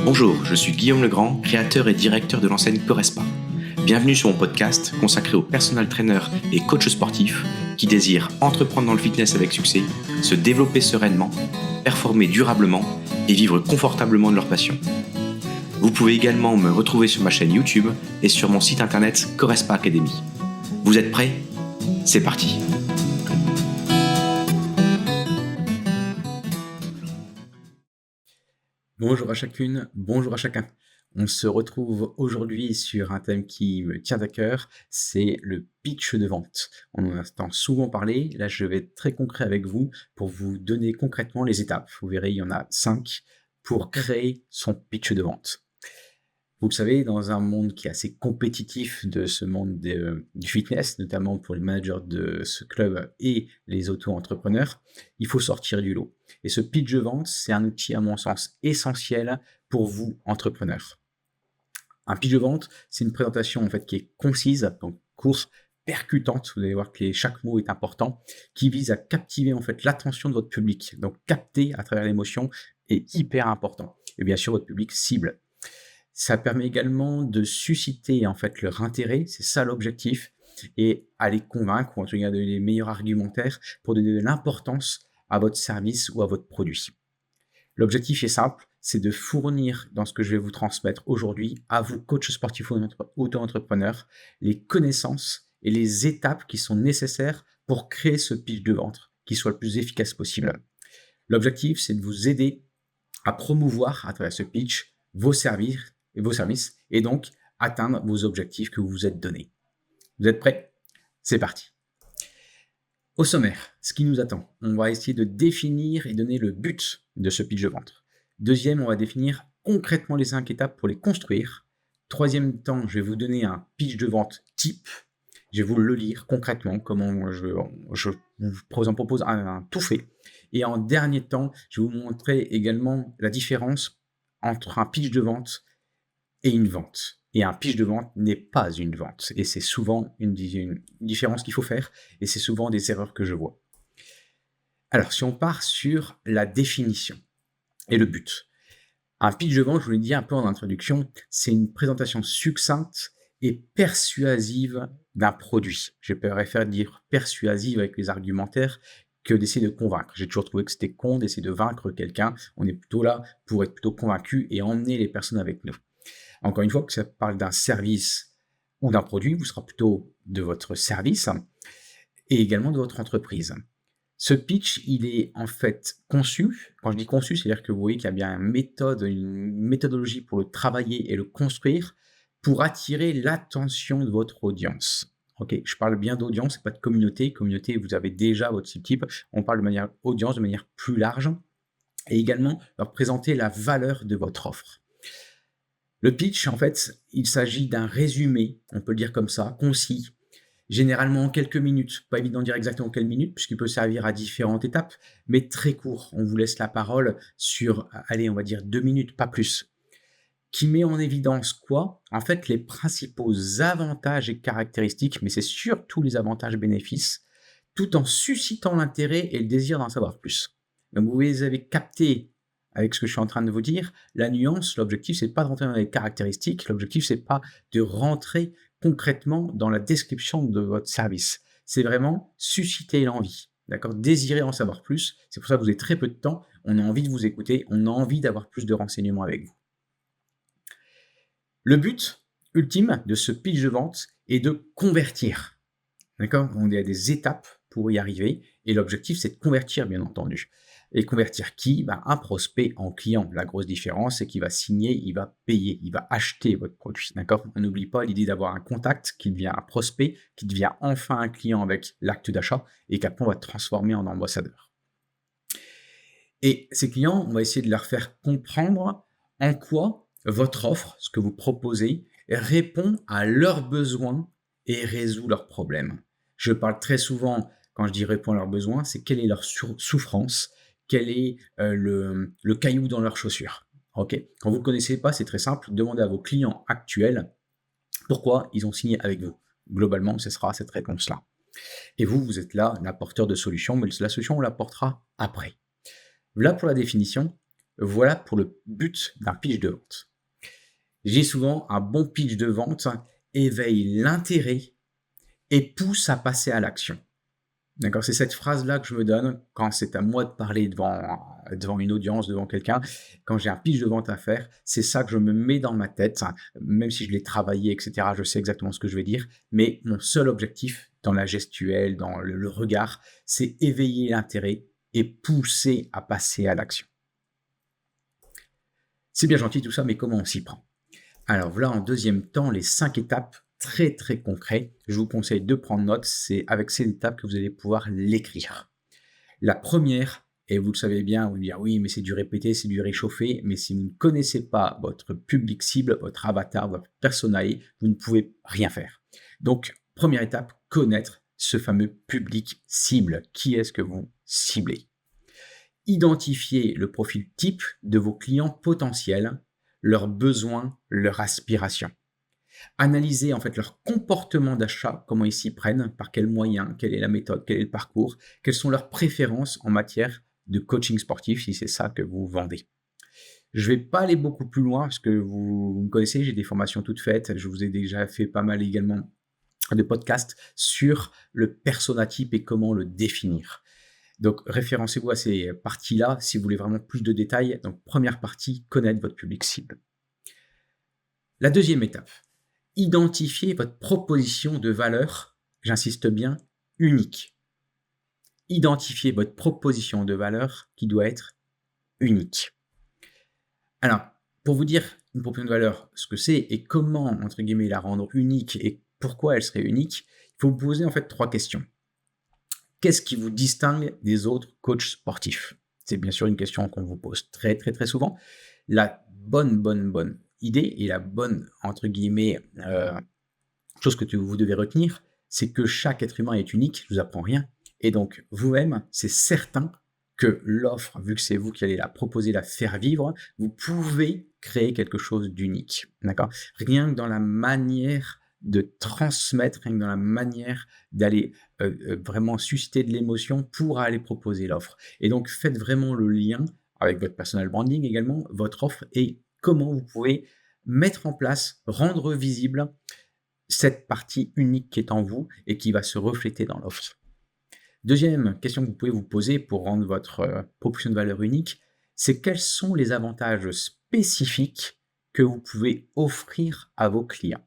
Bonjour, je suis Guillaume Legrand, créateur et directeur de l'enseigne Corespa. Bienvenue sur mon podcast consacré aux personal trainers et coachs sportifs qui désirent entreprendre dans le fitness avec succès, se développer sereinement, performer durablement et vivre confortablement de leur passion. Vous pouvez également me retrouver sur ma chaîne YouTube et sur mon site internet Corespa Academy. Vous êtes prêts ? C'est parti ! Bonjour à chacune, bonjour à chacun. On se retrouve aujourd'hui sur un thème qui me tient à cœur, c'est le pitch de vente. On en entend souvent parler, là je vais être très concret avec vous pour vous donner concrètement les étapes. Vous verrez, il y en a 5 pour créer son pitch de vente. Vous le savez, dans un monde qui est assez compétitif de ce monde du fitness, notamment pour les managers de ce club et les auto-entrepreneurs, il faut sortir du lot. Et ce pitch de vente, c'est un outil à mon sens essentiel pour vous, entrepreneurs. Un pitch de vente, c'est une présentation en fait qui est concise, donc courte, percutante, vous allez voir que chaque mot est important, qui vise à captiver en fait l'attention de votre public. Donc capter à travers l'émotion est hyper important. Et bien sûr, votre public cible. Ça permet également de susciter en fait leur intérêt, c'est ça l'objectif, et à les convaincre, ou en tout cas donner les meilleurs argumentaires pour donner de l'importance à votre service ou à votre produit. L'objectif est simple, c'est de fournir dans ce que je vais vous transmettre aujourd'hui à vous, coachs sportifs ou auto-entrepreneurs, les connaissances et les étapes qui sont nécessaires pour créer ce pitch de vente qui soit le plus efficace possible. L'objectif, c'est de vous aider à promouvoir à travers ce pitch vos services et donc atteindre vos objectifs que vous vous êtes donnés. Vous êtes prêts ? C'est parti. Au sommaire, ce qui nous attend, on va essayer de définir et donner le but de ce pitch de vente. Deuxième, on va définir concrètement les 5 étapes pour les construire. Troisième temps, je vais vous donner un pitch de vente type. Je vais vous le lire concrètement, comment je vous en propose un tout fait. Et en dernier temps, je vais vous montrer également la différence entre un pitch de vente et une vente. Et un pitch de vente n'est pas une vente. Et c'est souvent une différence qu'il faut faire. Et c'est souvent des erreurs que je vois. Alors, si on part sur la définition et le but. Un pitch de vente, je vous l'ai dit un peu en introduction, c'est une présentation succincte et persuasive d'un produit. Je préfère dire persuasive avec les argumentaires que d'essayer de convaincre. J'ai toujours trouvé que c'était con d'essayer de vaincre quelqu'un. On est plutôt là pour être plutôt convaincu et emmener les personnes avec nous. Encore une fois, que ça parle d'un service ou d'un produit, vous serez plutôt de votre service et également de votre entreprise. Ce pitch, il est en fait conçu. Quand je dis conçu, c'est-à-dire que vous voyez qu'il y a bien une méthodologie pour le travailler et le construire pour attirer l'attention de votre audience. Ok, je parle bien d'audience et pas de communauté. Communauté, vous avez déjà votre site type. On parle de manière audience, de manière plus large. Et également, leur présenter la valeur de votre offre. Le pitch, en fait, il s'agit d'un résumé, on peut le dire comme ça, concis, généralement en quelques minutes. Pas évident de dire exactement quelles minutes, puisqu'il peut servir à différentes étapes, mais très court. On vous laisse la parole sur, allez, on va dire 2 minutes, pas plus. Qui met en évidence quoi ? En fait, les principaux avantages et caractéristiques, mais c'est surtout les avantages-bénéfices, tout en suscitant l'intérêt et le désir d'en savoir plus. Donc, vous les avez captés avec ce que je suis en train de vous dire. La nuance, l'objectif, c'est pas de rentrer dans les caractéristiques, l'objectif, c'est pas de rentrer concrètement dans la description de votre service. C'est vraiment susciter l'envie, d'accord ? Désirer en savoir plus. C'est pour ça que vous avez très peu de temps. On a envie de vous écouter, on a envie d'avoir plus de renseignements avec vous. Le but ultime de ce pitch de vente est de convertir. D'accord ? On a des étapes pour y arriver et l'objectif, c'est de convertir, bien entendu. Et convertir qui ? Un prospect en client. La grosse différence, c'est qu'il va signer, il va payer, il va acheter votre produit. D'accord ? On n'oublie pas l'idée d'avoir un contact qui devient un prospect, qui devient enfin un client avec l'acte d'achat et qu'après on va transformer en ambassadeur. Et ces clients, on va essayer de leur faire comprendre en quoi votre offre, ce que vous proposez, répond à leurs besoins et résout leurs problèmes. Je parle très souvent, quand je dis répond à leurs besoins, c'est quelle est leur souffrance, quel est le caillou dans leur chaussure. Okay. Quand vous ne le connaissez pas, c'est très simple. Demandez à vos clients actuels pourquoi ils ont signé avec vous. Globalement, ce sera cette réponse-là. Et vous, vous êtes là, l'apporteur de solutions, mais la solution, on l'apportera après. Voilà pour la définition, voilà pour le but d'un pitch de vente. J'ai souvent un bon pitch de vente éveille l'intérêt et pousse à passer à l'action. D'accord, c'est cette phrase-là que je me donne quand c'est à moi de parler devant une audience, devant quelqu'un. Quand j'ai un pitch de vente à faire, c'est ça que je me mets dans ma tête, même si je l'ai travaillé, etc. Je sais exactement ce que je vais dire, mais mon seul objectif dans la gestuelle, dans le regard, c'est éveiller l'intérêt et pousser à passer à l'action. C'est bien gentil tout ça, mais comment on s'y prend? Alors voilà, en deuxième temps, les 5 étapes très très concrets. Je vous conseille de prendre note, c'est avec ces étapes que vous allez pouvoir l'écrire. La première, et vous le savez bien, vous allez dire oui, mais c'est du répéter, c'est du réchauffer, mais si vous ne connaissez pas votre public cible, votre avatar, votre personae, vous ne pouvez rien faire. Donc, première étape, connaître ce fameux public cible. Qui est-ce que vous ciblez? Identifiez le profil type de vos clients potentiels, leurs besoins, leurs aspirations. Analysez en fait leur comportement d'achat, comment ils s'y prennent, par quels moyens, quelle est la méthode, quel est le parcours, quelles sont leurs préférences en matière de coaching sportif si c'est ça que vous vendez. Je ne vais pas aller beaucoup plus loin parce que vous me connaissez, j'ai des formations toutes faites, je vous ai déjà fait pas mal également de podcasts sur le persona type et comment le définir. Donc référencez-vous à ces parties-là si vous voulez vraiment plus de détails. Donc première partie, connaître votre public cible. La deuxième étape, identifiez votre proposition de valeur, j'insiste bien, unique. Identifiez votre proposition de valeur qui doit être unique. Alors, pour vous dire une proposition de valeur, ce que c'est et comment, entre guillemets, la rendre unique et pourquoi elle serait unique, il faut vous poser en fait 3 questions. Qu'est-ce qui vous distingue des autres coachs sportifs? C'est bien sûr une question qu'on vous pose très, très, très souvent. La bonne idée et la bonne, entre guillemets, chose que vous devez retenir, c'est que chaque être humain est unique, je ne vous apprends rien. Et donc, vous-même, c'est certain que l'offre, vu que c'est vous qui allez la proposer, la faire vivre, vous pouvez créer quelque chose d'unique. D'accord? Rien que dans la manière de transmettre, rien que dans la manière d'aller vraiment susciter de l'émotion pour aller proposer l'offre. Et donc, faites vraiment le lien avec votre personal branding également, votre offre et comment vous pouvez mettre en place, rendre visible cette partie unique qui est en vous et qui va se refléter dans l'offre. Deuxième question que vous pouvez vous poser pour rendre votre proposition de valeur unique, c'est quels sont les avantages spécifiques que vous pouvez offrir à vos clients.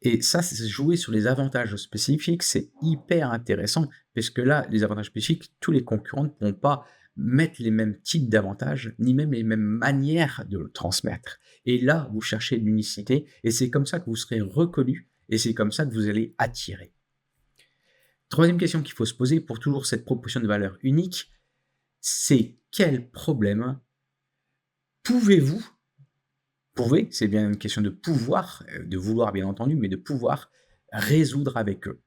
Et ça, c'est jouer sur les avantages spécifiques, c'est hyper intéressant parce que là, les avantages spécifiques, tous les concurrents ne pourront pas mettre les mêmes types d'avantages, ni même les mêmes manières de le transmettre. Et là, vous cherchez de l'unicité et c'est comme ça que vous serez reconnu et c'est comme ça que vous allez attirer. Troisième question qu'il faut se poser pour toujours cette proposition de valeur unique, c'est quel problème c'est bien une question de pouvoir, de vouloir bien entendu, mais de pouvoir résoudre avec eux.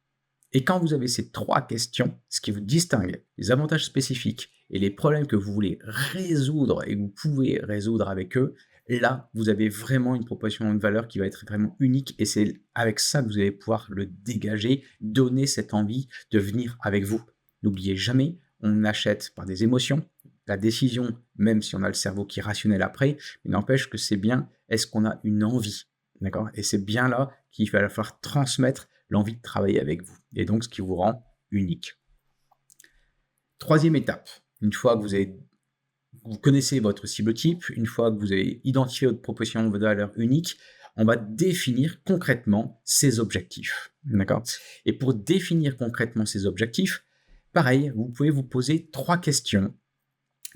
Et quand vous avez ces 3 questions, ce qui vous distingue, les avantages spécifiques et les problèmes que vous voulez résoudre et que vous pouvez résoudre avec eux, là, vous avez vraiment une proposition de valeur qui va être vraiment unique et c'est avec ça que vous allez pouvoir le dégager, donner cette envie de venir avec vous. N'oubliez jamais, on achète par des émotions. La décision, même si on a le cerveau qui est rationnel après, il n'empêche que c'est bien, est-ce qu'on a une envie, d'accord? Et c'est bien là qu'il va falloir transmettre l'envie de travailler avec vous. Et donc, ce qui vous rend unique. Troisième étape, une fois que vous connaissez votre cible type, une fois que vous avez identifié votre proposition de valeur unique, on va définir concrètement ses objectifs, d'accord? Et pour définir concrètement ces objectifs, pareil, vous pouvez vous poser 3 questions.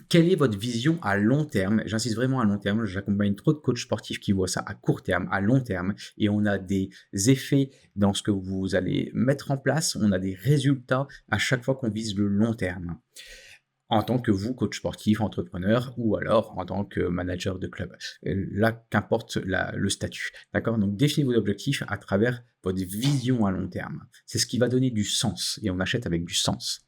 Quelle est votre vision à long terme? J'insiste vraiment à long terme, j'accompagne trop de coachs sportifs qui voient ça à court terme, à long terme, et on a des effets dans ce que vous allez mettre en place, on a des résultats à chaque fois qu'on vise le long terme. En tant que vous, coach sportif, entrepreneur, ou alors en tant que manager de club. Là, qu'importe le statut. D'accord? Donc, définissez vos objectifs à travers votre vision à long terme. C'est ce qui va donner du sens, et on achète avec du sens.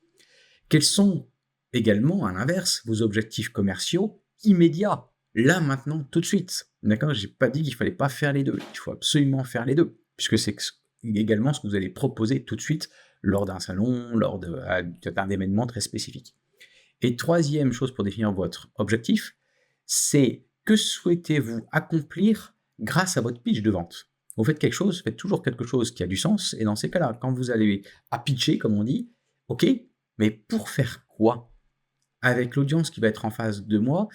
Quels sont également, à l'inverse, vos objectifs commerciaux immédiats, là, maintenant, tout de suite. D'accord? J'ai pas dit qu'il fallait pas faire les deux. Il faut absolument faire les deux, puisque c'est également ce que vous allez proposer tout de suite lors d'un salon, d'un événement très spécifique. Et troisième chose pour définir votre objectif, c'est que souhaitez-vous accomplir grâce à votre pitch de vente? Vous faites quelque chose, faites toujours quelque chose qui a du sens, et dans ces cas-là, quand vous allez à pitcher, comme on dit, ok, mais pour faire quoi? Avec l'audience qui va être en face de moi,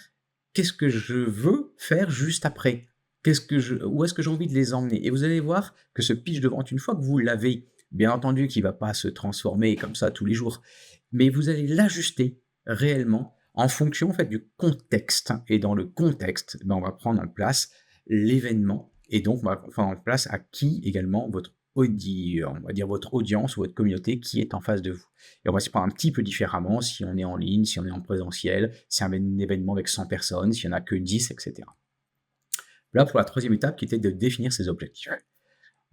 qu'est-ce que je veux faire juste après? Où est-ce que j'ai envie de les emmener? Et vous allez voir que ce pitch de vente, une fois que vous l'avez, bien entendu qu'il ne va pas se transformer comme ça tous les jours, mais vous allez l'ajuster réellement en fonction en fait du contexte. Et dans le contexte, on va prendre en place l'événement et donc on va prendre en place à qui également on va dire votre audience ou votre communauté qui est en face de vous. Et on va s'y prendre un petit peu différemment si on est en ligne, si on est en présentiel, si c'est un événement avec 100 personnes, s'il n'y en a que 10, etc. Là, pour la troisième étape qui était de définir ses objectifs.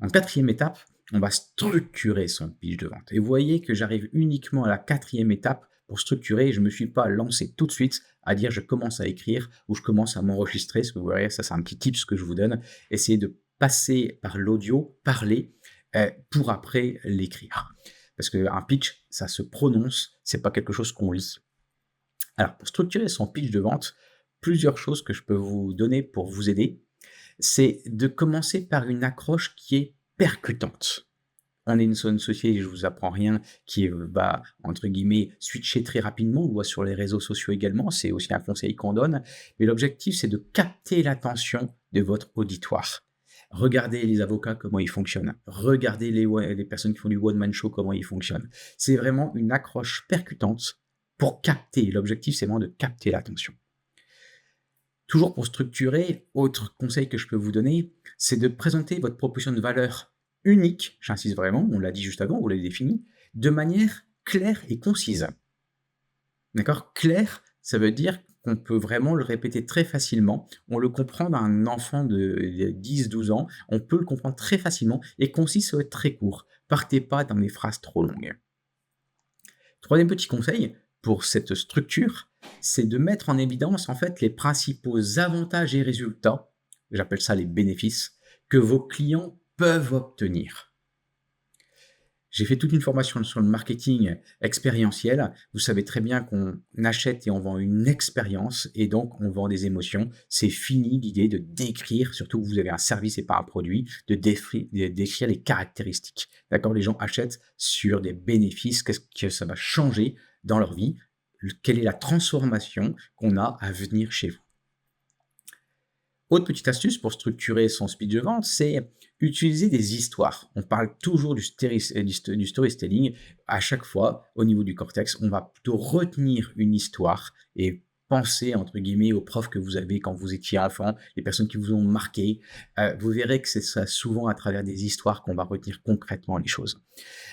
En quatrième étape, on va structurer son pitch de vente. Et vous voyez que j'arrive uniquement à la quatrième étape pour structurer. Je ne me suis pas lancé tout de suite à dire je commence à écrire ou je commence à m'enregistrer. Ce que vous voyez, ça c'est un petit tips que je vous donne. Essayez de passer par l'audio, parler, pour après l'écrire. Parce qu'un pitch, ça se prononce, c'est pas quelque chose qu'on lit. Alors, pour structurer son pitch de vente, plusieurs choses que je peux vous donner pour vous aider, c'est de commencer par une accroche qui est percutante. On est une société, je vous apprends rien, qui va, entre guillemets, switcher très rapidement. On le voit sur les réseaux sociaux également, c'est aussi un conseil qu'on donne. Mais l'objectif, c'est de capter l'attention de votre auditoire. Regardez les avocats, comment ils fonctionnent. Regardez les personnes qui font du one-man show, comment ils fonctionnent. C'est vraiment une accroche percutante pour capter. L'objectif, c'est vraiment de capter l'attention. Toujours pour structurer, autre conseil que je peux vous donner, c'est de présenter votre proposition de valeur unique, j'insiste vraiment, on l'a dit juste avant, vous l'avez défini, de manière claire et concise. D'accord? Clair, ça veut dire qu'on peut vraiment le répéter très facilement. On le comprend d'un enfant de 10-12 ans, on peut le comprendre très facilement, et concis, ça va être très court. Partez pas dans des phrases trop longues. Troisième petit conseil pour cette structure, c'est de mettre en évidence en fait les principaux avantages et résultats, j'appelle ça les bénéfices, que vos clients peuvent obtenir. J'ai fait toute une formation sur le marketing expérientiel. Vous savez très bien qu'on achète et on vend une expérience et donc on vend des émotions. C'est fini l'idée de décrire, surtout que vous avez un service et pas un produit, de décrire les caractéristiques. D'accord? Les gens achètent sur des bénéfices, qu'est-ce que ça va changer dans leur vie, quelle est la transformation qu'on a à venir chez vous. Autre petite astuce pour structurer son speech de vente, c'est utiliser des histoires. On parle toujours du storytelling. À chaque fois, au niveau du cortex, on va plutôt retenir une histoire et penser, entre guillemets, aux profs que vous avez quand vous étiez enfant, les personnes qui vous ont marqué. Vous verrez que c'est ça souvent à travers des histoires qu'on va retenir concrètement les choses.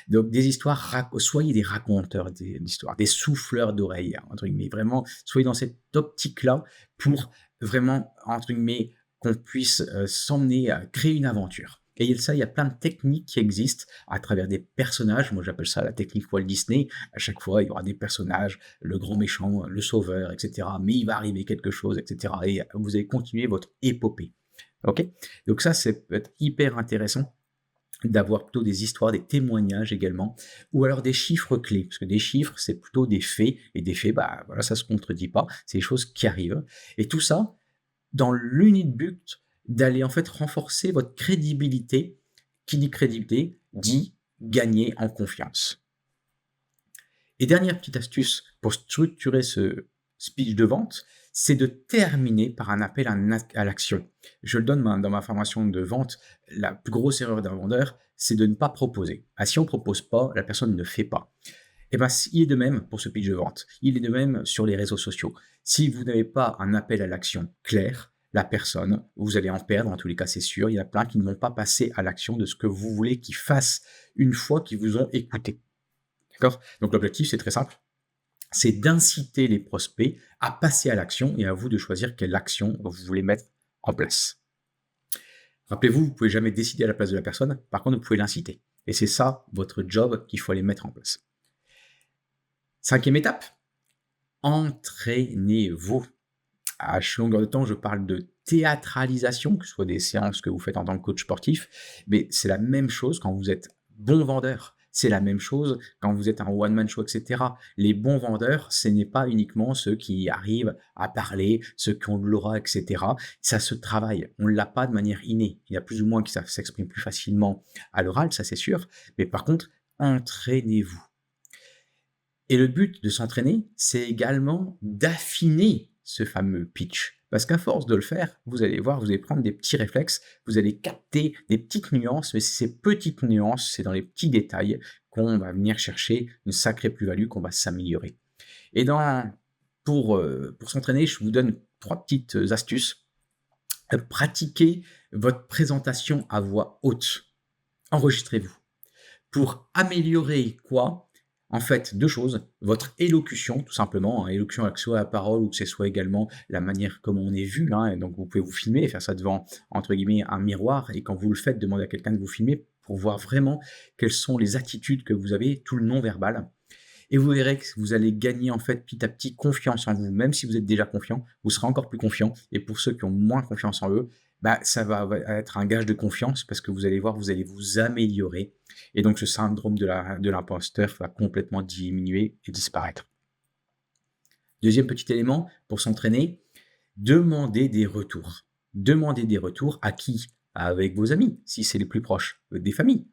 Donc, des histoires, soyez des raconteurs d'histoires, des souffleurs d'oreilles, entre guillemets. Vraiment, soyez dans cette optique-là pour vraiment, entre guillemets, qu'on puisse s'emmener à créer une aventure. Et ça, il y a plein de techniques qui existent à travers des personnages. Moi, j'appelle ça la technique Walt Disney. À chaque fois, il y aura des personnages, le grand méchant, le sauveur, etc. Mais il va arriver quelque chose, etc. Et vous allez continuer votre épopée. Ok? Donc ça, c'est peut-être hyper intéressant d'avoir plutôt des histoires, des témoignages également, ou alors des chiffres clés, parce que des chiffres, c'est plutôt des faits, et des faits, voilà, ça se contredit pas, c'est des choses qui arrivent, et tout ça, dans l'unique but d'aller en fait renforcer votre crédibilité, qui dit crédibilité, dit gagner en confiance. Et dernière petite astuce pour structurer ce speech de vente, c'est de terminer par un appel à l'action. Je le donne dans ma formation de vente, la plus grosse erreur d'un vendeur, c'est de ne pas proposer. Si on ne propose pas, la personne ne fait pas. Et il est de même pour ce pitch de vente. Il est de même sur les réseaux sociaux. Si vous n'avez pas un appel à l'action clair, la personne, vous allez en perdre, en tous les cas c'est sûr. Il y en a plein qui ne vont pas passer à l'action de ce que vous voulez qu'ils fassent une fois qu'ils vous ont écouté. D'accord? Donc l'objectif, c'est très simple. C'est d'inciter les prospects à passer à l'action et à vous de choisir quelle action vous voulez mettre en place. Rappelez-vous, vous ne pouvez jamais décider à la place de la personne, par contre, vous pouvez l'inciter. Et c'est ça, votre job, qu'il faut aller mettre en place. Cinquième étape, entraînez-vous. À longueur de temps, je parle de théâtralisation, que ce soit des séances que vous faites en tant que coach sportif, mais c'est la même chose quand vous êtes bon vendeur. C'est la même chose quand vous êtes un one man show, etc. Les bons vendeurs, ce n'est pas uniquement ceux qui arrivent à parler, ceux qui ont de l'aura, etc. Ça se travaille. On ne l'a pas de manière innée. Il y a plus ou moins qui s'expriment plus facilement à l'oral, ça c'est sûr. Mais par contre, entraînez-vous. Et le but de s'entraîner, c'est également d'affiner ce fameux pitch. Parce qu'à force de le faire, vous allez voir, vous allez prendre des petits réflexes, vous allez capter des petites nuances, mais c'est ces petites nuances, c'est dans les petits détails qu'on va venir chercher une sacrée plus-value, qu'on va s'améliorer. Et pour s'entraîner, je vous donne 3 petites astuces. Pratiquez votre présentation à voix haute. Enregistrez-vous. Pour améliorer quoi? En fait, 2 choses. Votre élocution, tout simplement, élocution que ce soit la parole ou que ce soit également la manière comme on est vu. Et donc, vous pouvez vous filmer et faire ça devant, entre guillemets, un miroir. Et quand vous le faites, demandez à quelqu'un de vous filmer pour voir vraiment quelles sont les attitudes que vous avez, tout le non-verbal. Et vous verrez que vous allez gagner en fait petit à petit confiance en vous. Même si vous êtes déjà confiant, vous serez encore plus confiant. Et pour ceux qui ont moins confiance en eux, ça va être un gage de confiance parce que vous allez voir, vous allez vous améliorer. Et donc, ce syndrome de l'imposteur va complètement diminuer et disparaître. Deuxième petit élément, pour s'entraîner, demandez des retours. Demandez des retours à qui? Avec vos amis, si c'est les plus proches, des familles.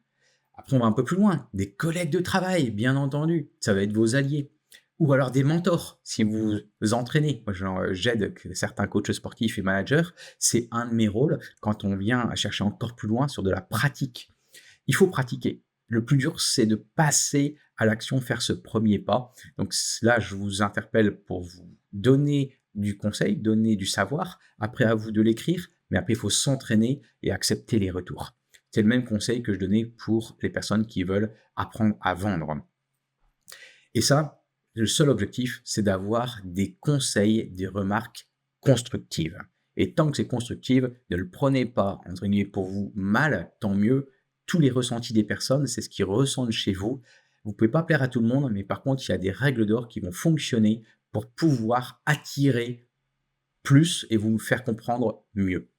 Après, on va un peu plus loin. Des collègues de travail, bien entendu. Ça va être vos alliés. Ou alors des mentors, si vous vous entraînez. Moi, j'aide certains coachs sportifs et managers. C'est un de mes rôles quand on vient à chercher encore plus loin sur de la pratique. Il faut pratiquer. Le plus dur, c'est de passer à l'action, faire ce premier pas. Donc là, je vous interpelle pour vous donner du conseil, donner du savoir. Après, à vous de l'écrire. Mais après, il faut s'entraîner et accepter les retours. C'est le même conseil que je donnais pour les personnes qui veulent apprendre à vendre. Et ça, le seul objectif, c'est d'avoir des conseils, des remarques constructives. Et tant que c'est constructif, ne le prenez pas, entre guillemets, pour vous mal, tant mieux. Tous les ressentis des personnes, c'est ce qu'ils ressentent chez vous. Vous ne pouvez pas plaire à tout le monde, mais par contre, il y a des règles d'or qui vont fonctionner pour pouvoir attirer plus et vous faire comprendre mieux.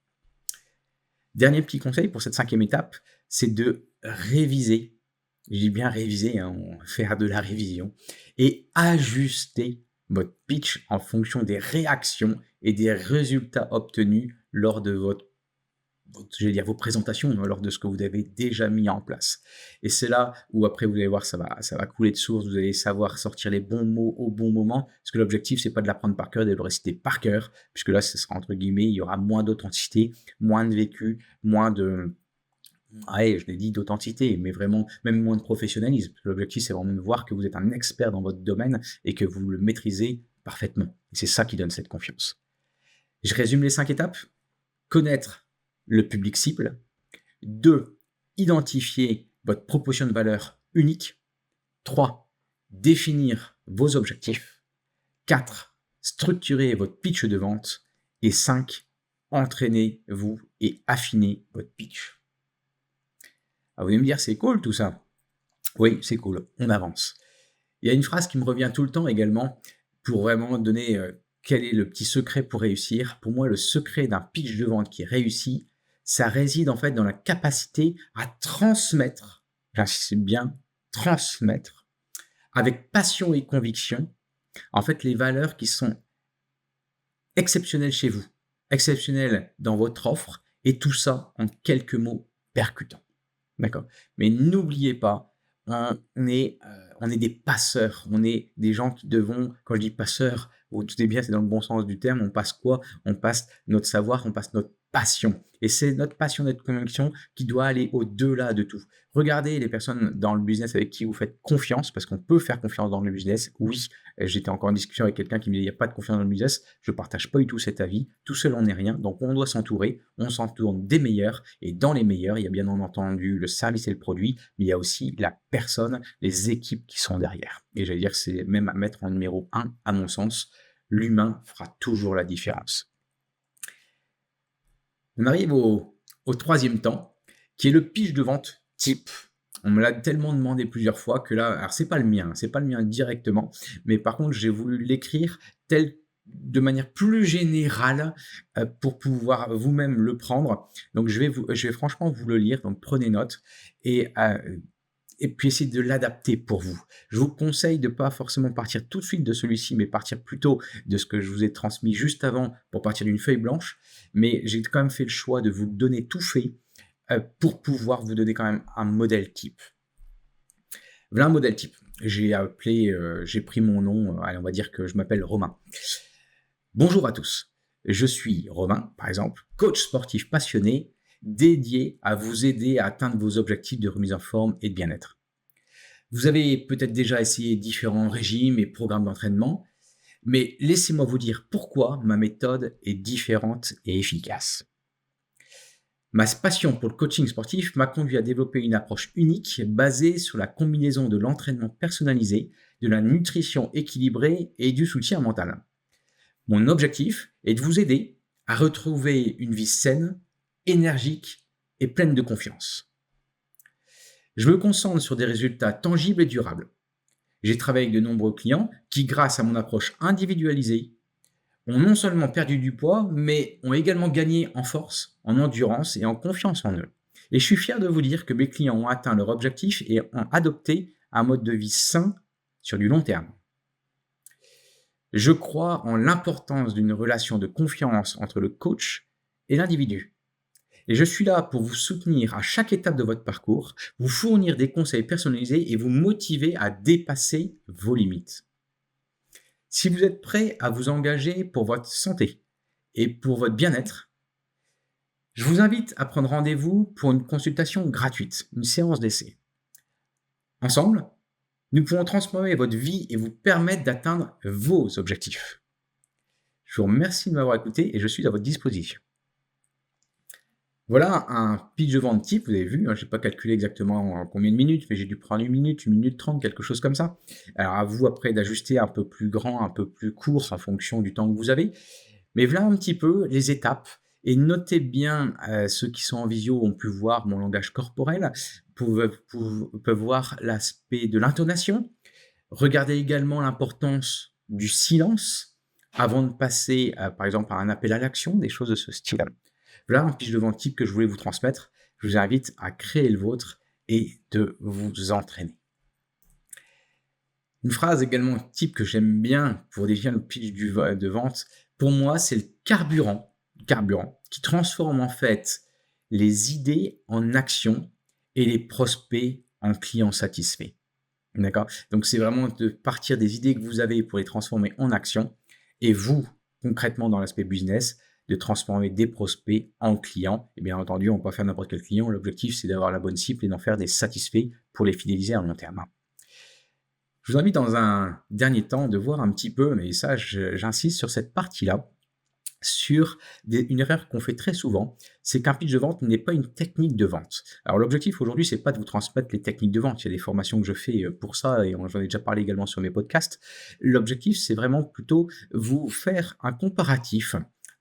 Dernier petit conseil pour cette 5e étape, c'est de réviser. Je dis bien réviser, faire de la révision et ajuster votre pitch en fonction des réactions et des résultats obtenus lors de vos présentations, lors de ce que vous avez déjà mis en place. Et c'est là où après vous allez voir, ça va couler de source, vous allez savoir sortir les bons mots au bon moment, parce que l'objectif, c'est pas de l'apprendre par cœur, de le réciter par cœur, puisque là, ce sera entre guillemets, il y aura moins d'authenticité, moins de vécu, moins de... je l'ai dit d'authenticité, mais vraiment, même moins de professionnalisme. L'objectif, c'est vraiment de voir que vous êtes un expert dans votre domaine et que vous le maîtrisez parfaitement. Et c'est ça qui donne cette confiance. Je résume les 5 étapes. Connaître le public cible. 2. Identifier votre proposition de valeur unique. 3. Définir vos objectifs. 4. Structurer votre pitch de vente. Et 5. Entraînez-vous et affinez votre pitch. Vous allez me dire, c'est cool tout ça. Oui, c'est cool, on avance. Il y a une phrase qui me revient tout le temps également pour vraiment donner quel est le petit secret pour réussir. Pour moi, le secret d'un pitch de vente qui est réussi, ça réside en fait dans la capacité à transmettre, j'insiste bien, transmettre avec passion et conviction, en fait, les valeurs qui sont exceptionnelles chez vous, exceptionnelles dans votre offre, et tout ça en quelques mots percutants. D'accord. Mais n'oubliez pas, on est des passeurs, on est des gens qui devons, quand je dis passeurs, vous doutez bien, c'est dans le bon sens du terme, on passe quoi? On passe notre savoir, on passe notre passion. Et c'est notre passion, notre conviction qui doit aller au-delà de tout. Regardez les personnes dans le business avec qui vous faites confiance, parce qu'on peut faire confiance dans le business. Oui, j'étais encore en discussion avec quelqu'un qui me disait il n'y a pas de confiance dans le business. Je ne partage pas du tout cet avis. Tout seul, on n'est rien. Donc, on doit s'entourer. On s'entoure des meilleurs. Et dans les meilleurs, il y a bien entendu le service et le produit, mais il y a aussi la personne, les équipes qui sont derrière. Et j'allais dire, c'est même à mettre en numéro 1, à mon sens. L'humain fera toujours la différence. On arrive au 3e temps, qui est le pitch de vente type. On me l'a tellement demandé plusieurs fois que là, alors c'est pas le mien directement, mais par contre j'ai voulu l'écrire de manière plus générale pour pouvoir vous-même le prendre. Donc je vais franchement vous le lire, donc prenez note. Et et puis essayer de l'adapter pour vous. Je vous conseille de ne pas forcément partir tout de suite de celui-ci, mais partir plutôt de ce que je vous ai transmis juste avant pour partir d'une feuille blanche. Mais j'ai quand même fait le choix de vous donner tout fait pour pouvoir vous donner quand même un modèle type. Voilà un modèle type. J'ai pris mon nom, allez, on va dire que je m'appelle Romain. Bonjour à tous. Je suis Romain, par exemple, coach sportif passionné, dédié à vous aider à atteindre vos objectifs de remise en forme et de bien-être. Vous avez peut-être déjà essayé différents régimes et programmes d'entraînement, mais laissez-moi vous dire pourquoi ma méthode est différente et efficace. Ma passion pour le coaching sportif m'a conduit à développer une approche unique basée sur la combinaison de l'entraînement personnalisé, de la nutrition équilibrée et du soutien mental. Mon objectif est de vous aider à retrouver une vie saine, énergique et pleine de confiance. Je me concentre sur des résultats tangibles et durables. J'ai travaillé avec de nombreux clients qui, grâce à mon approche individualisée, ont non seulement perdu du poids, mais ont également gagné en force, en endurance et en confiance en eux. Et je suis fier de vous dire que mes clients ont atteint leur objectif et ont adopté un mode de vie sain sur du long terme. Je crois en l'importance d'une relation de confiance entre le coach et l'individu. Et je suis là pour vous soutenir à chaque étape de votre parcours, vous fournir des conseils personnalisés et vous motiver à dépasser vos limites. Si vous êtes prêt à vous engager pour votre santé et pour votre bien-être, je vous invite à prendre rendez-vous pour une consultation gratuite, une séance d'essai. Ensemble, nous pouvons transformer votre vie et vous permettre d'atteindre vos objectifs. Je vous remercie de m'avoir écouté et je suis à votre disposition. Voilà un pitch de vente type, vous avez vu, je n'ai pas calculé exactement combien de minutes, mais j'ai dû prendre 1 minute 30, quelque chose comme ça. Alors à vous après d'ajuster un peu plus grand, un peu plus court en fonction du temps que vous avez. Mais voilà un petit peu les étapes. Et notez bien, ceux qui sont en visio ont pu voir mon langage corporel, peuvent voir l'aspect de l'intonation. Regardez également l'importance du silence avant de passer, par exemple, à un appel à l'action, des choses de ce style. Voilà un pitch de vente type que je voulais vous transmettre. Je vous invite à créer le vôtre et de vous entraîner. Une phrase également type que j'aime bien pour définir le pitch de vente, pour moi, c'est le carburant qui transforme en fait les idées en actions et les prospects en clients satisfaits. D'accord ? Donc, c'est vraiment de partir des idées que vous avez pour les transformer en actions et vous, concrètement dans l'aspect business, de transformer des prospects en clients. Et bien entendu, on ne peut pas faire n'importe quel client. L'objectif, c'est d'avoir la bonne cible et d'en faire des satisfaits pour les fidéliser à long terme. Je vous invite dans un dernier temps de voir un petit peu, mais ça, j'insiste sur cette partie-là, sur une erreur qu'on fait très souvent, c'est qu'un pitch de vente n'est pas une technique de vente. Alors l'objectif aujourd'hui, c'est pas de vous transmettre les techniques de vente. Il y a des formations que je fais pour ça et j'en ai déjà parlé également sur mes podcasts. L'objectif, c'est vraiment plutôt vous faire un comparatif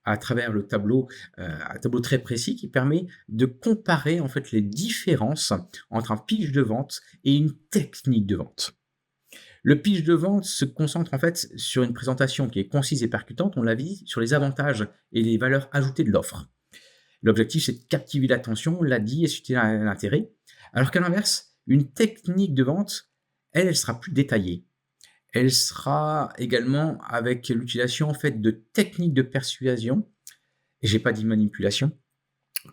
à travers le tableau, un tableau très précis qui permet de comparer en fait les différences entre un pitch de vente et une technique de vente. Le pitch de vente se concentre en fait sur une présentation qui est concise et percutante, on l'a vu, sur les avantages et les valeurs ajoutées de l'offre. L'objectif, c'est de captiver l'attention, on l'a dit, et susciter l'intérêt. Alors qu'à l'inverse, une technique de vente, elle sera plus détaillée. Elle sera également avec l'utilisation en fait de techniques de persuasion, et j'ai pas dit manipulation,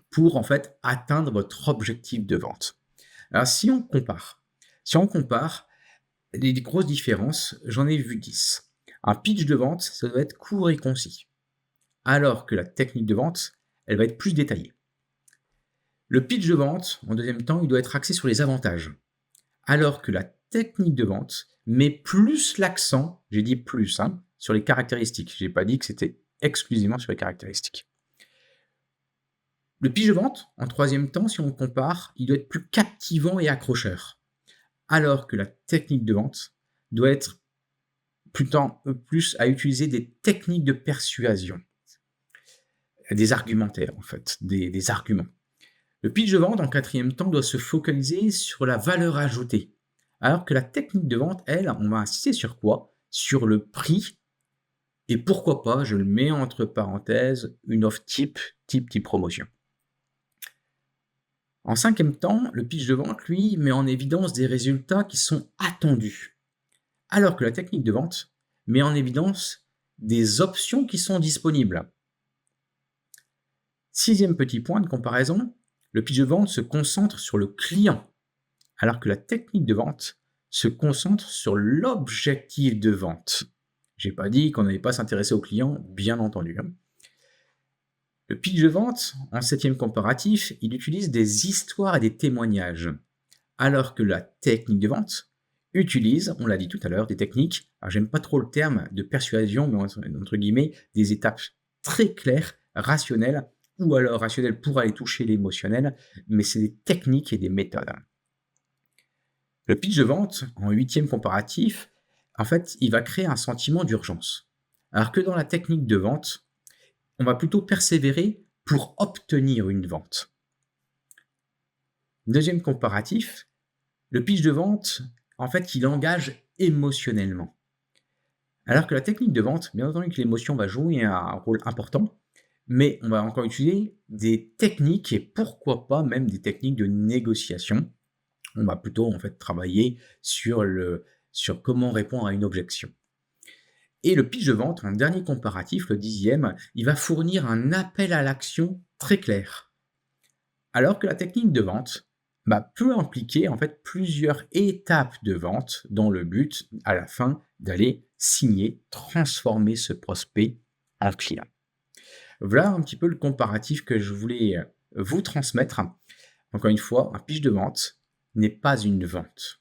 pour en fait atteindre votre objectif de vente. Alors si on compare les grosses différences, j'en ai vu 10. Un pitch de vente, ça doit être court et concis, alors que la technique de vente, elle va être plus détaillée. Le pitch de vente, en deuxième temps, il doit être axé sur les avantages, alors que la technique de vente met plus l'accent, j'ai dit plus, sur les caractéristiques. Je n'ai pas dit que c'était exclusivement sur les caractéristiques. Le pitch de vente, en troisième temps, si on compare, il doit être plus captivant et accrocheur, alors que la technique de vente doit être plus à utiliser des techniques de persuasion, des argumentaires en fait, des arguments. Le pitch de vente, en quatrième temps, doit se focaliser sur la valeur ajoutée, alors que la technique de vente, elle, on va insister sur quoi ? Sur le prix, et pourquoi pas, je le mets entre parenthèses, une offre type promotion. En cinquième temps, le pitch de vente, lui, met en évidence des résultats qui sont attendus, alors que la technique de vente met en évidence des options qui sont disponibles. Sixième petit point de comparaison, le pitch de vente se concentre sur le client, alors que la technique de vente se concentre sur l'objectif de vente. J'ai pas dit qu'on n'allait pas s'intéresser au client, bien entendu. Le pitch de vente, en septième comparatif, il utilise des histoires et des témoignages, alors que la technique de vente utilise, on l'a dit tout à l'heure, des techniques, alors j'aime pas trop le terme de persuasion, mais entre guillemets, des étapes très claires, rationnelles, ou alors rationnelles pour aller toucher l'émotionnel, mais c'est des techniques et des méthodes. Le pitch de vente, en huitième comparatif, en fait, il va créer un sentiment d'urgence. Alors que dans la technique de vente, on va plutôt persévérer pour obtenir une vente. Deuxième comparatif, le pitch de vente, en fait, il engage émotionnellement. Alors que la technique de vente, bien entendu que l'émotion va jouer un rôle important, mais on va encore utiliser des techniques et pourquoi pas même des techniques de négociation. On va plutôt en fait travailler sur comment répondre à une objection. Et le pitch de vente, en dernier comparatif, le dixième, il va fournir un appel à l'action très clair. Alors que la technique de vente peut impliquer en fait plusieurs étapes de vente dans le but, à la fin, d'aller signer, transformer ce prospect en client. Voilà un petit peu le comparatif que je voulais vous transmettre. Encore une fois, un pitch de vente n'est pas une vente.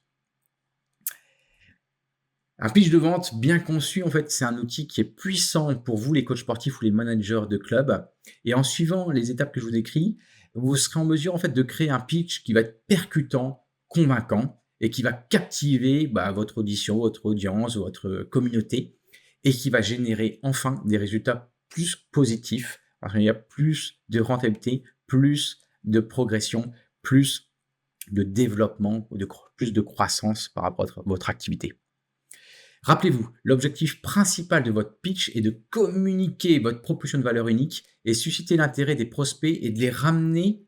Un pitch de vente bien conçu, en fait, c'est un outil qui est puissant pour vous, les coachs sportifs ou les managers de club. Et en suivant les étapes que je vous décris, vous serez en mesure, en fait, de créer un pitch qui va être percutant, convaincant et qui va captiver votre audition, votre audience, votre communauté et qui va générer enfin des résultats plus positifs. Parce qu'il y a plus de rentabilité, plus de progression, plus de développement, plus de croissance par rapport à votre activité. Rappelez-vous, l'objectif principal de votre pitch est de communiquer votre proposition de valeur unique et susciter l'intérêt des prospects et de les ramener,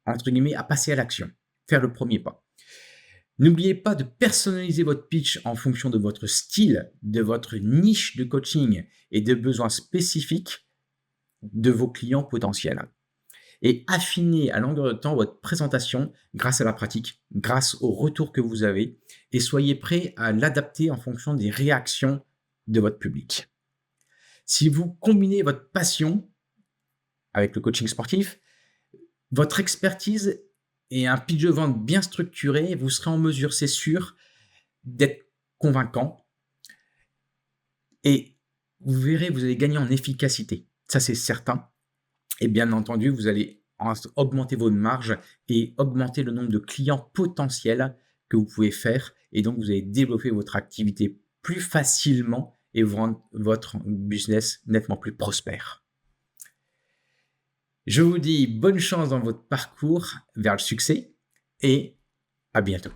entre guillemets, à passer à l'action, faire le premier pas. N'oubliez pas de personnaliser votre pitch en fonction de votre style, de votre niche de coaching et des besoins spécifiques de vos clients potentiels. Et affinez à longueur de temps votre présentation grâce à la pratique, grâce au retour que vous avez et soyez prêt à l'adapter en fonction des réactions de votre public. Si vous combinez votre passion avec le coaching sportif, votre expertise et un pitch de vente bien structuré, vous serez en mesure, c'est sûr, d'être convaincant et vous verrez, vous allez gagner en efficacité. Ça, c'est certain. Et bien entendu, vous allez augmenter votre marge et augmenter le nombre de clients potentiels que vous pouvez faire. Et donc, vous allez développer votre activité plus facilement et vous rendre votre business nettement plus prospère. Je vous dis bonne chance dans votre parcours vers le succès et à bientôt.